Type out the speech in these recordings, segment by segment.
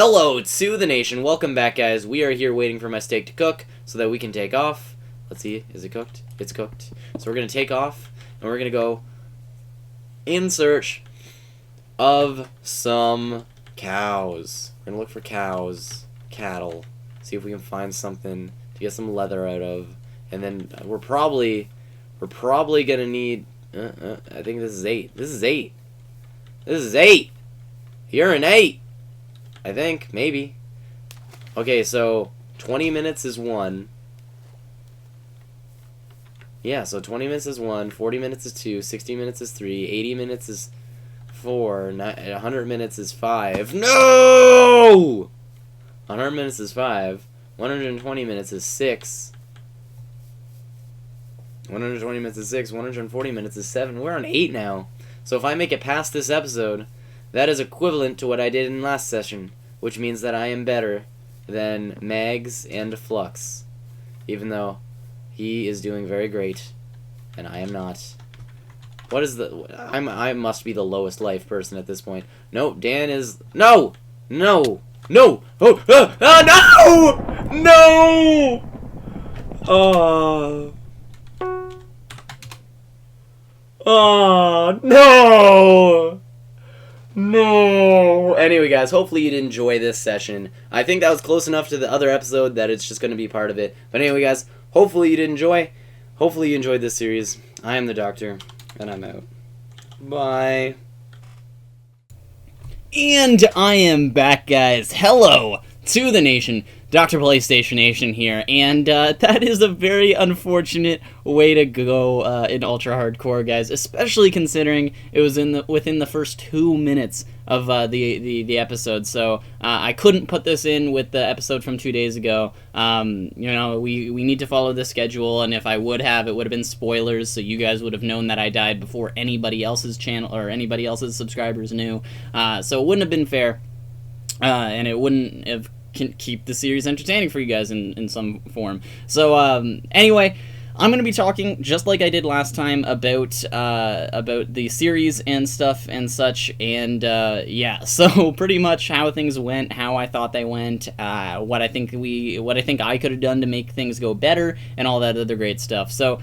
Hello to the nation. Welcome back, guys. We are here waiting for my steak to cook so that we can take off. Let's see. Is it cooked? It's cooked. So we're going to take off, and we're going to go in search of some cows. We're going to look for cows, cattle, see if we can find something to get some leather out of. And then we're probably going to need... I think this is 8. This is 8. This is 8. You're an 8. I think, maybe. Okay, so 20 minutes is 1. Yeah, so 20 minutes is 1, 40 minutes is 2, 60 minutes is 3, 80 minutes is 4, 100 minutes is 5. No! 100 minutes is 5. 120 minutes is 6. 120 minutes is 6. 140 minutes is 7. We're on 8 now. So if I make it past this episode, that is equivalent to what I did in last session, which means that I am better than Mags and Flux, even though he is doing very great, and I am not. What is the... I must be the lowest life person at this point. No, Dan is... No! No! No! Oh! No! No! Oh... Oh, no! No! Anyway, guys, hopefully you did enjoy this session. I think that was close enough to the other episode that it's just going to be part of it. But anyway, guys, hopefully you did enjoy. Hopefully you enjoyed this series. I am the Doctor, and I'm out. Bye. And I am back, guys. Hello to the nation. DrPlaystation Nation here, and that is a very unfortunate way to go in Ultra Hardcore, guys, especially considering it was within the first 2 minutes of the episode, so I couldn't put this in with the episode from 2 days ago. You know, we need to follow the schedule, and if I would have, it would have been spoilers, so you guys would have known that I died before anybody else's channel or anybody else's subscribers knew, so it wouldn't have been fair, and it wouldn't have can keep the series entertaining for you guys in some form. So anyway, I'm going to be talking just like I did last time about the series and stuff and such, and yeah, so pretty much how things went, how I thought they went, what I think I could have done to make things go better, and all that other great stuff. So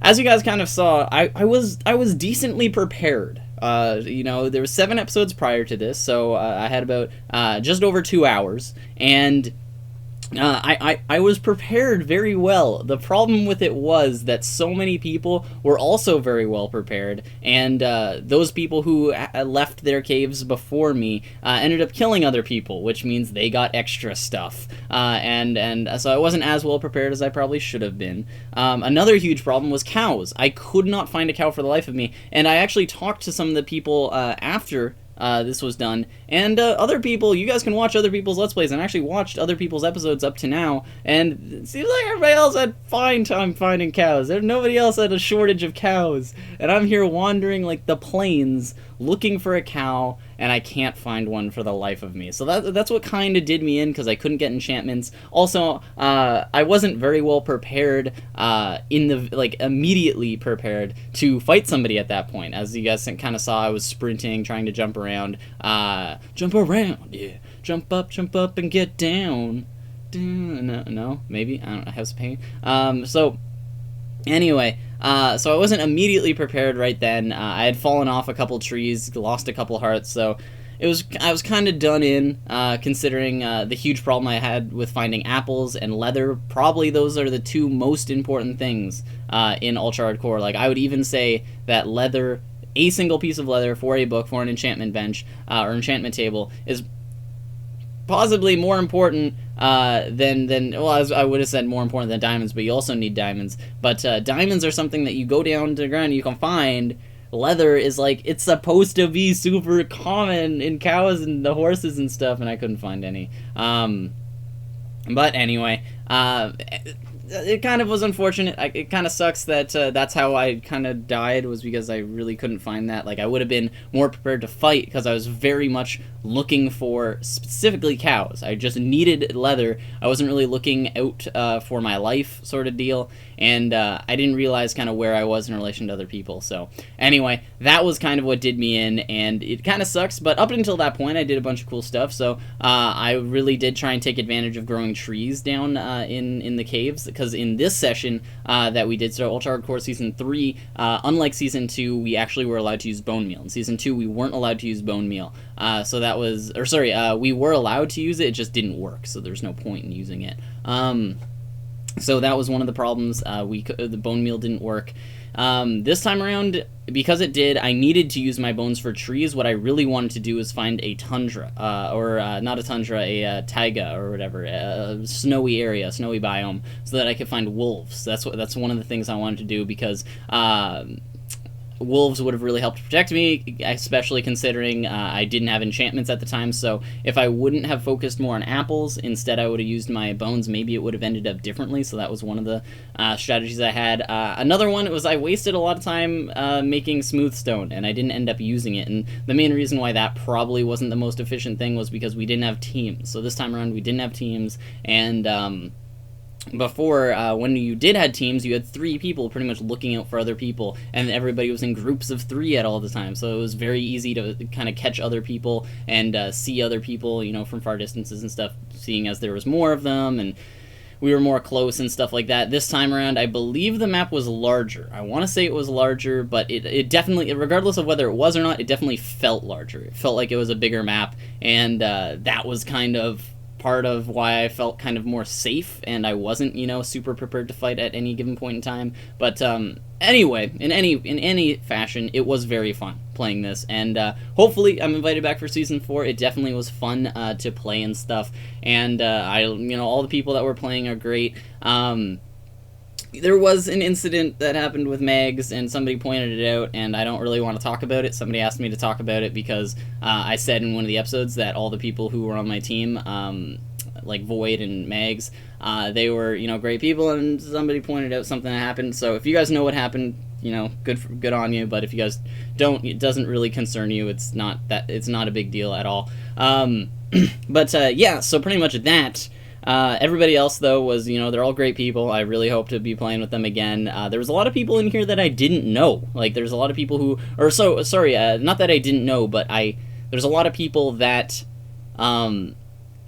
as you guys kind of saw, I was decently prepared. You know, there were 7 episodes prior to this, so I had about just over 2 hours, and I was prepared very well. The problem with it was that so many people were also very well prepared, and those people who left their caves before me ended up killing other people, which means they got extra stuff, and so I wasn't as well prepared as I probably should have been. Another huge problem was cows. I could not find a cow for the life of me, and I actually talked to some of the people after this was done, and other people, you guys can watch other people's Let's Plays, and I actually watched other people's episodes up to now, and it seems like everybody else had fine time finding cows. Nobody else had a shortage of cows, and I'm here wandering like the plains looking for a cow, and I can't find one for the life of me. So that's what kind of did me in, because I couldn't get enchantments. Also, I wasn't very well prepared, immediately prepared to fight somebody at that point. As you guys kind of saw, I was sprinting, trying to jump around. Jump around, yeah. Jump up and get down. No, maybe, I don't know, I have some pain. So, anyway, so I wasn't immediately prepared right then. I had fallen off a couple trees, lost a couple hearts, so I was kind of done in, considering the huge problem I had with finding apples and leather. Probably those are the 2 most important things in Ultra Hardcore. Like, I would even say that leather, a single piece of leather for a book, for an enchantment bench, or enchantment table, is possibly more important well, I would have said more important than diamonds, but you also need diamonds. But diamonds are something that you go down to the ground and you can find. Leather is like, it's supposed to be super common in cows and the horses and stuff, and I couldn't find any. But anyway, it kind of was unfortunate. It kind of sucks that that's how I kind of died, was because I really couldn't find that. Like, I would have been more prepared to fight because I was very much looking for specifically cows. I just needed leather. I wasn't really looking out for my life sort of deal, and I didn't realize kind of where I was in relation to other people. So anyway, that was kind of what did me in, and it kind of sucks, but up until that point I did a bunch of cool stuff. So I really did try and take advantage of growing trees down in the caves, because in this session that we did, so Ultra Hardcore Season 3, unlike Season 2, we actually were allowed to use bone meal. In Season 2, we weren't allowed to use bone meal. So that was, or sorry, we were allowed to use it, it just didn't work, so there's no point in using it. So that was one of the problems. The bone meal didn't work. This time around, because it did, I needed to use my bones for trees. What I really wanted to do is find a tundra, or not a tundra, a taiga or whatever, a snowy area, snowy biome, so that I could find wolves. That's one of the things I wanted to do, because wolves would have really helped protect me, especially considering I didn't have enchantments at the time. So if I wouldn't have focused more on apples, instead I would have used my bones, maybe it would have ended up differently. So that was one of the strategies I had. Another one was I wasted a lot of time making smooth stone, and I didn't end up using it. And the main reason why that probably wasn't the most efficient thing was because we didn't have teams. So this time around we didn't have teams, and before, when you did have teams, you had 3 people pretty much looking out for other people, and everybody was in groups of 3 at all the time, so it was very easy to kind of catch other people and see other people, you know, from far distances and stuff, seeing as there was more of them, and we were more close and stuff like that. This time around, I believe the map was larger. I want to say it was larger, but it definitely, regardless of whether it was or not, it definitely felt larger. It felt like it was a bigger map, and that was kind of part of why I felt kind of more safe, and I wasn't, you know, super prepared to fight at any given point in time. But anyway, in any fashion, it was very fun playing this, and hopefully I'm invited back for Season 4. It definitely was fun to play and stuff, and all the people that were playing are great. There was an incident that happened with Mags, and somebody pointed it out, and I don't really want to talk about it. Somebody asked me to talk about it because I said in one of the episodes that all the people who were on my team, like Void and Mags, they were, you know, great people, and somebody pointed out something that happened. So if you guys know what happened, you know, good on you. But if you guys don't, it doesn't really concern you. It's not a big deal at all. Yeah, so pretty much that. Everybody else, though, was, you know, they're all great people. I really hope to be playing with them again. There was a lot of people in here that I didn't know. Like, there's a lot of people who, not that I didn't know, but there's a lot of people that,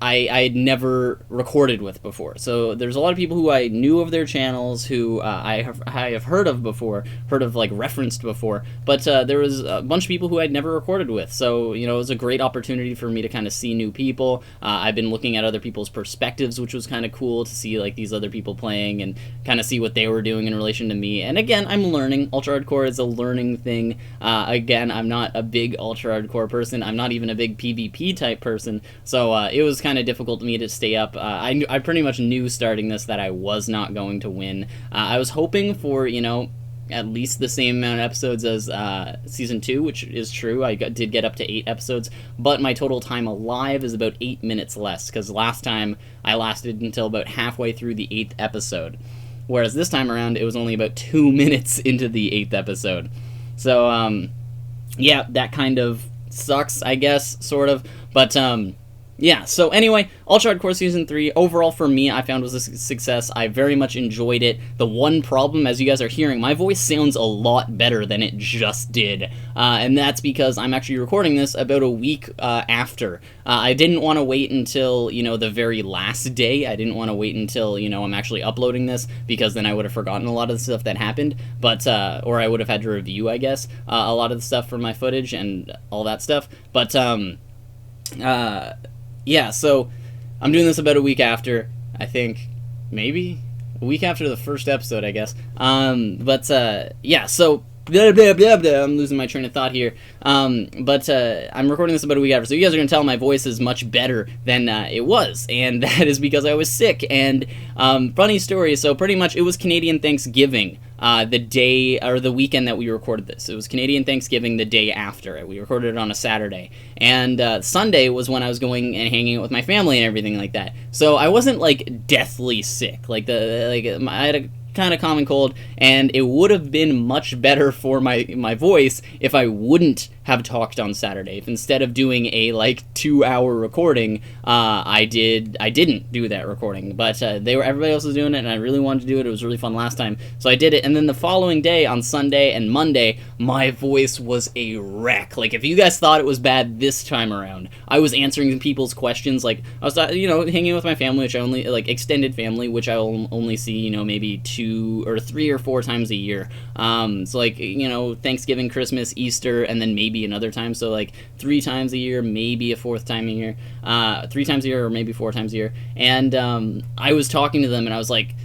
I had never recorded with before. So there's a lot of people who I knew of their channels, who I have heard of before, like referenced before, but there was a bunch of people who I'd never recorded with. So, you know, it was a great opportunity for me to kind of see new people. I've been looking at other people's perspectives, which was kind of cool to see, like, these other people playing and kind of see what they were doing in relation to me. And again, I'm learning. Ultra Hardcore is a learning thing. Again, I'm not a big Ultra Hardcore person. I'm not even a big PvP type person. So it was kind of difficult for me to stay up. I pretty much knew starting this that I was not going to win. I was hoping for, you know, at least the same amount of episodes as Season 2, which is true. I did get up to 8 episodes, but my total time alive is about 8 minutes less, because last time I lasted until about halfway through the 8th episode, whereas this time around it was only about 2 minutes into the 8th episode. So, yeah, that kind of sucks, I guess, sort of, but, yeah, so anyway, Ultra Hardcore Season 3, overall for me, I found was a success. I very much enjoyed it. The one problem, as you guys are hearing, my voice sounds a lot better than it just did. And that's because I'm actually recording this about a week after. I didn't want to wait until, you know, the very last day. I didn't want to wait until, you know, I'm actually uploading this, because then I would have forgotten a lot of the stuff that happened. But, or I would have had to review, I guess, a lot of the stuff from my footage and all that stuff. But, yeah, so I'm doing this about a week after, I think, maybe a week after the first episode, I guess. Yeah, so blah, blah, blah, blah. I'm losing my train of thought here. But I'm recording this about a week after, so you guys are going to tell my voice is much better than it was, and that is because I was sick. And funny story, so pretty much it was Canadian Thanksgiving, the day, or the weekend that we recorded this. It was Canadian Thanksgiving the day after it. We recorded it on a Saturday. And Sunday was when I was going and hanging out with my family and everything like that. So I wasn't, like, deathly sick. I had a kind of common cold, and it would have been much better for my voice if I wouldn't have talked on Saturday. If instead of doing a 2-hour recording, I didn't do that recording. But everybody else was doing it, and I really wanted to do it. It was really fun last time, so I did it. And then the following day, on Sunday and Monday, my voice was a wreck. If you guys thought it was bad this time around, I was answering people's questions. I was hanging with my family, which I only extended family, which I will only see maybe 2 or 3 or 4 times a year. So Thanksgiving, Christmas, Easter, and then maybe another time. So 3 times a year, maybe a 4th time a year. 3 times a year, or maybe 4 times a year. And I was talking to them, and I was like,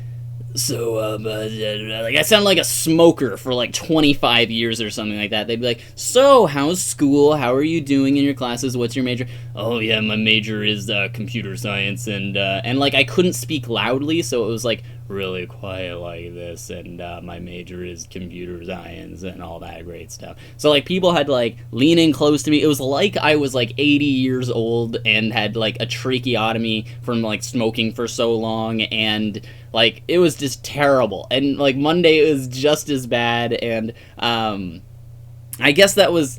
so, I sound like a smoker for 25 years or something like that. They'd be like, so, how's school? How are you doing in your classes? What's your major? Oh, yeah, my major is computer science, and I couldn't speak loudly, so it was really quiet like this, and my major is computer science and all that great stuff. So people had lean in close to me. It was like I was 80 years old and had a tracheotomy from smoking for so long, and it was just terrible. And Monday was just as bad, and I guess that was,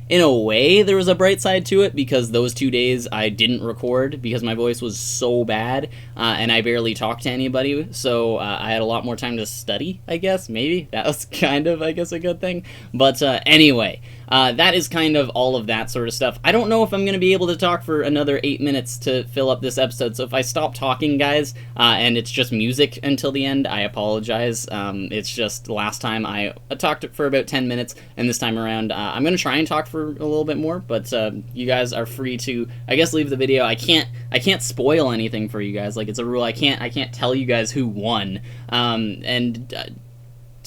in a way, there was a bright side to it, because those 2 days I didn't record because my voice was so bad, and I barely talked to anybody, so I had a lot more time to study, I guess, maybe. That was kind of, I guess, a good thing. But anyway, that is kind of all of that sort of stuff. I don't know if I'm going to be able to talk for another 8 minutes to fill up this episode, so if I stop talking, guys, and it's just music until the end, I apologize. It's just last time I talked for about 10 minutes, and this time around, I'm going to try and talk for a little bit more, but you guys are free to, I guess, leave the video. I can't spoil anything for you guys. It's a rule. I can't tell you guys who won.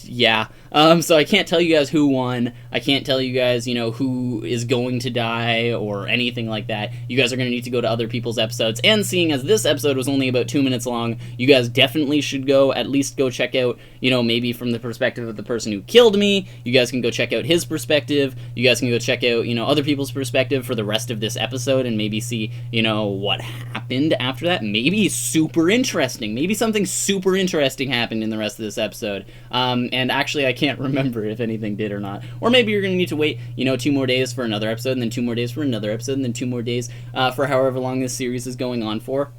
Yeah. So I can't tell you guys who won. I can't tell you guys, who is going to die or anything like that. You guys are going to need to go to other people's episodes. And seeing as this episode was only about 2 minutes long, you guys definitely should at least go check out, maybe from the perspective of the person who killed me. You guys can go check out his perspective. You guys can go check out, other people's perspective for the rest of this episode, and maybe see, what happened after that. Maybe super interesting. Maybe something super interesting happened in the rest of this episode. And actually, I can't remember if anything did or not. Or maybe you're going to need to wait, 2 more days for another episode, and then 2 more days for another episode, and then 2 more days for however long this series is going on for.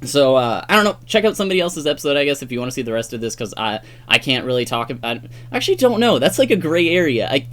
So, I don't know. Check out somebody else's episode, I guess, if you want to see the rest of this, because I can't really talk about... I actually don't know. That's a gray area.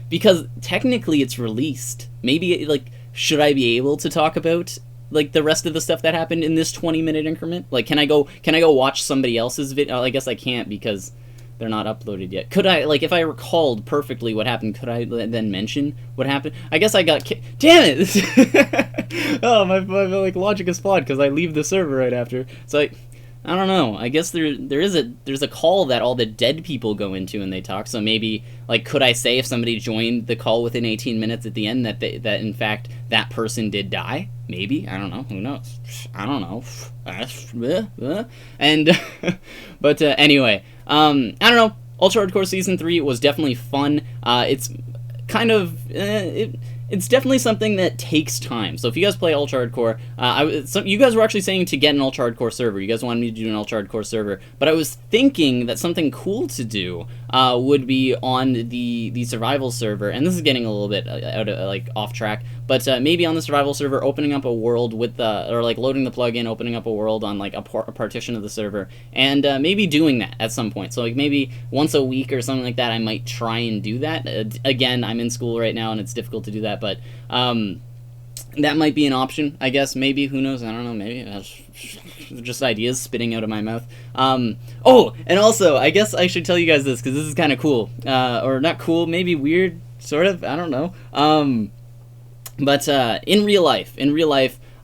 Because technically it's released. Maybe, should I be able to talk about... the rest of the stuff that happened in this 20-minute increment? Can I go watch somebody else's video? I guess I can't, because they're not uploaded yet. Could I, if I recalled perfectly what happened, could I then mention what happened? I guess I got damn it! Oh, my logic is flawed, because I leave the server right after. So I don't know. I guess there's a call that all the dead people go into and they talk. So maybe, could I say if somebody joined the call within 18 minutes at the end that in fact that person did die? Maybe. I don't know. Who knows? I don't know. And but anyway, I don't know. Ultra Hardcore Season 3 was definitely fun. It's kind of it's definitely something that takes time. So if you guys play Ultra Hardcore, you guys were actually saying to get an Ultra Hardcore server. You guys wanted me to do an Ultra Hardcore server, but I was thinking that something cool to do would be on the survival server. And this is getting a little bit out of off track, but maybe on the survival server, opening up a world with or loading the plugin, opening up a world on a partition of the server, and maybe doing that at some point. So maybe once a week or something like that, I might try and do that. Again, I'm in school right now and it's difficult to do that, but that might be an option, I guess. Maybe, who knows? I don't know. Maybe that's just ideas spitting out of my mouth. Oh, and also, I guess I should tell you guys this, because this is kind of cool, or not cool, maybe weird, sort of. I don't know. But in real life,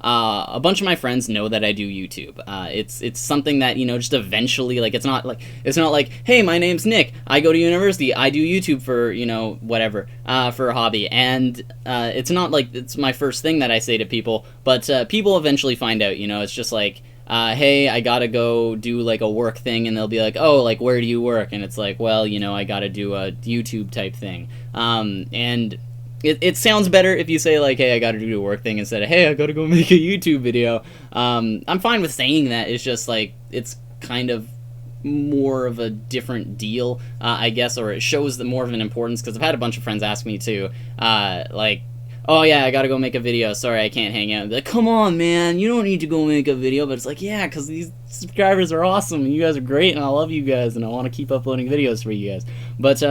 a bunch of my friends know that I do YouTube. It's something that, you know, just eventually, like, it's not like, hey, my name's Nick, I go to university, I do YouTube for, you know, whatever, for a hobby, and it's not like it's my first thing that I say to people, but people eventually find out, you know, it's just like, hey, I gotta go do, like, a work thing, and they'll be like, oh, like, where do you work? And it's like, well, you know, I gotta do a YouTube type thing, and it sounds better if you say, like, hey, I gotta do a work thing, instead of, hey, I gotta go make a YouTube video. I'm fine with saying that. It's just, like, it's kind of more of a different deal, I guess, or it shows the more of an importance, because I've had a bunch of friends ask me too, like, oh yeah, I gotta go make a video, sorry, I can't hang out. And be like, come on, man, you don't need to go make a video. But it's like, yeah, because these subscribers are awesome, and you guys are great, and I love you guys, and I want to keep uploading videos for you guys. But,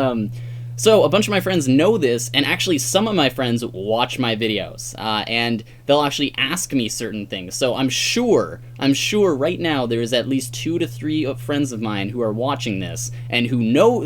so a bunch of my friends know this, and actually some of my friends watch my videos, and they'll actually ask me certain things. So I'm sure right now there is at least 2 to 3 friends of mine who are watching this, and who know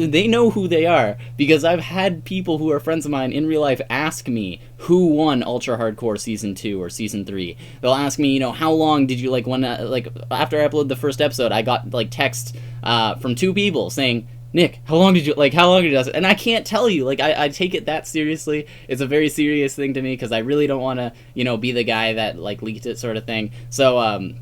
who they are, because I've had people who are friends of mine in real life ask me who won Ultra Hardcore Season 2 or Season 3. They'll ask me, you know, how long did you, like, when, like, after I uploaded the first episode, I got, like, text from 2 people saying, Nick, how long did you do it? And I can't tell you, like, I take it that seriously. It's a very serious thing to me, because I really don't want to, you know, be the guy that, like, leaked it, sort of thing. So,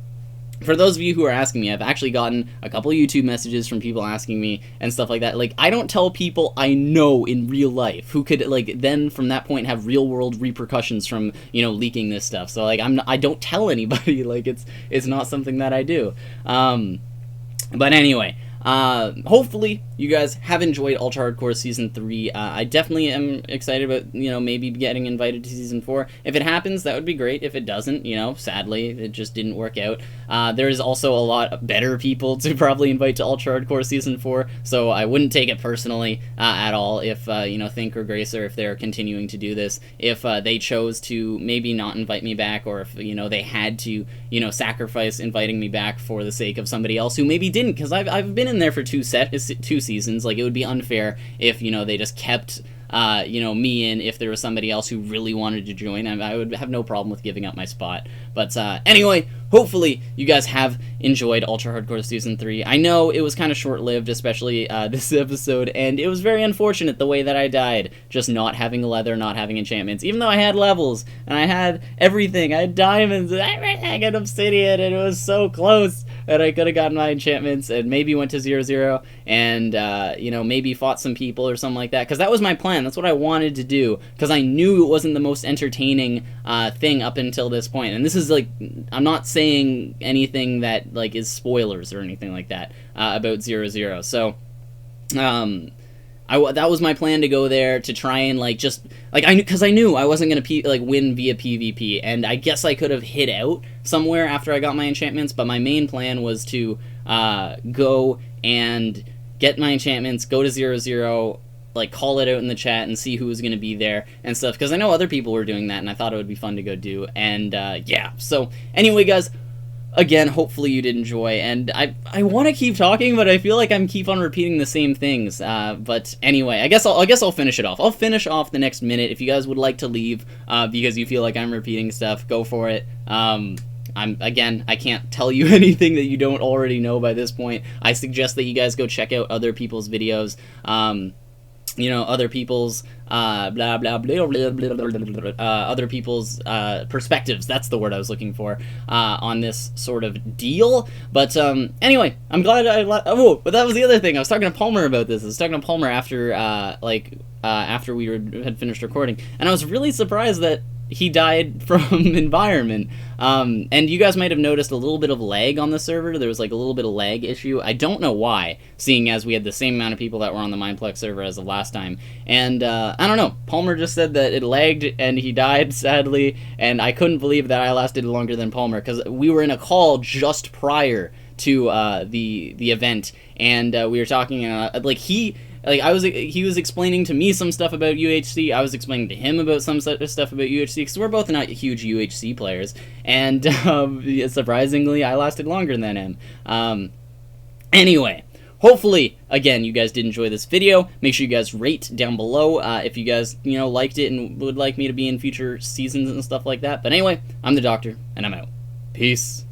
for those of you who are asking me, I've actually gotten a couple of YouTube messages from people asking me and stuff like that. Like, I don't tell people I know in real life who could, like, then from that point have real world repercussions from, you know, leaking this stuff. So, like, I don't tell anybody. Like, it's not something that I do. But anyway, hopefully you guys have enjoyed Ultra Hardcore Season 3. I definitely am excited about, you know, maybe getting invited to Season 4. If it happens, that would be great. If it doesn't, you know, sadly, it just didn't work out. There's also a lot better people to probably invite to Ultra Hardcore Season 4, so I wouldn't take it personally at all if, you know, Think or Gracer, if they're continuing to do this, if they chose to maybe not invite me back, or if, you know, they had to, you know, sacrifice inviting me back for the sake of somebody else who maybe didn't, because I've been in there for 2 seasons. Like, it would be unfair if, you know, they just kept, you know, me in if there was somebody else who really wanted to join. I would have no problem with giving up my spot. But anyway, hopefully you guys have enjoyed Ultra Hardcore Season 3. I know it was kind of short-lived, especially this episode, and it was very unfortunate the way that I died. Just not having leather, not having enchantments, even though I had levels, and I had everything. I had diamonds, and everything, and obsidian, and it was so close. And I could have gotten my enchantments and maybe went to 0-0 and, you know, maybe fought some people or something like that. Because that was my plan. That's what I wanted to do. Because I knew it wasn't the most entertaining thing up until this point. And this is, like, I'm not saying anything that, like, is spoilers or anything like that about 0-0. So, that was my plan, to go there to try and, like, just, like, because I knew I wasn't gonna win via PvP, and I guess I could have hid out somewhere after I got my enchantments, but my main plan was to go and get my enchantments, go to 0-0, like, call it out in the chat and see who was gonna be there and stuff, because I know other people were doing that, and I thought it would be fun to go do, and yeah. So anyway, guys, again, hopefully you did enjoy, and I want to keep talking, but I feel like I'm keep on repeating the same things. But anyway, I guess I'll finish it off. I'll finish off the next minute. If you guys would like to leave because you feel like I'm repeating stuff, go for it. I can't tell you anything that you don't already know by this point. I suggest that you guys go check out other people's videos. You know, other people's other people's perspectives. That's the word I was looking for on this sort of deal. But anyway, I'm glad but that was the other thing. I was talking to Palmer about this. I was talking to Palmer after after we had finished recording, and I was really surprised that he died from environment. And you guys might have noticed a little bit of lag on the server. There was, like, a little bit of lag issue. I don't know why, seeing as we had the same amount of people that were on the Mindcrack server as the last time. And I don't know, Palmer just said that it lagged and he died, sadly, and I couldn't believe that I lasted longer than Palmer, because we were in a call just prior to the event, and we were talking, he was explaining to me some stuff about UHC. I was explaining to him about some stuff about UHC, because we're both not huge UHC players, and surprisingly, I lasted longer than him. Anyway, hopefully, again, you guys did enjoy this video. Make sure you guys rate down below if you guys, liked it and would like me to be in future seasons and stuff like that. But anyway, I'm the Doctor, and I'm out. Peace.